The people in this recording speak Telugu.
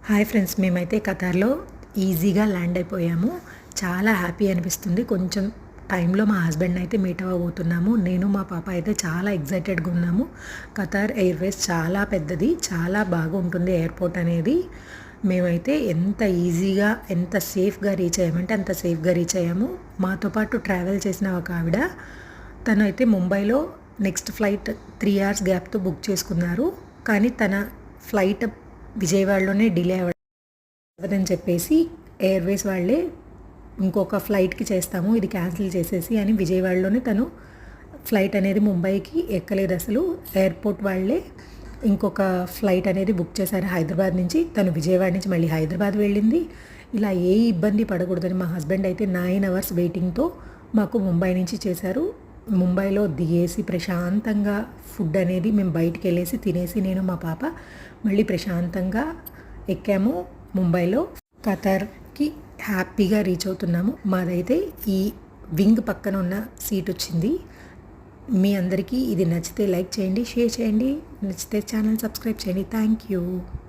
హాయ్ ఫ్రెండ్స్, మేమైతే ఖతార్‌లో ఈజీగా ల్యాండ్ అయిపోయాము. చాలా హ్యాపీ అనిపిస్తుంది. కొంచెం టైంలో మా హస్బెండ్‌ని అయితే మీట్ అవ్వబోతున్నాము. నేను మా పాప అయితే చాలా ఎక్సైటెడ్‌గా ఉన్నాము. ఖతార్ ఎయిర్వేస్ చాలా పెద్దది. చాలా బాగుంటుంది ఎయిర్‌పోర్ట్ అనేది. మేమైతే ఎంత ఈజీగా, ఎంత సేఫ్‌గా రీచ్ అయ్యామంటే అంత సేఫ్‌గా రీచ్ అయ్యాము. మాతో పాటు ట్రావెల్ చేసిన ఒక ఆవిడ, తనైతే ముంబైలో నెక్స్ట్ ఫ్లైట్ 3 అవర్స్ గ్యాప్‌తో బుక్ చేసుకున్నారు. కానీ తన ఫ్లైట్ విజయవాడలోనే డిలే అవ్వదని చెప్పేసి ఎయిర్వేస్ వాళ్ళే ఇంకొక ఫ్లైట్‌కి చేస్తాము, ఇది క్యాన్సిల్ చేసేసి అని విజయవాడలోనే తను ఫ్లైట్ అనేది ముంబైకి ఎక్కలేదు అసలు. ఎయిర్పోర్ట్ వాళ్ళే ఇంకొక ఫ్లైట్ అనేది బుక్ చేశారు హైదరాబాద్ నుంచి. తను విజయవాడ నుంచి మళ్ళీ హైదరాబాద్ వెళ్ళింది. ఇలా ఏ ఇబ్బంది పడకూడదని మా హస్బెండ్ అయితే 9 అవర్స్ వెయిటింగ్తో మాకు ముంబై నుంచి చేశారు. ముంబైలో దిగేసి ప్రశాంతంగా ఫుడ్ అనేది మేము బయటికి వెళ్ళేసి తినేసి నేను మా పాప మళ్ళీ ప్రశాంతంగా ఎక్కాము. ముంబైలో ఖతార్‌కి హ్యాపీగా రీచ్ అవుతున్నాము. మాదైతే ఈ వింగ్ పక్కన ఉన్న సీట్ వచ్చింది. మీ అందరికీ ఇది నచ్చితే లైక్ చేయండి, షేర్ చేయండి, నచ్చితే ఛానల్ సబ్స్క్రైబ్ చేయండి. Thank you.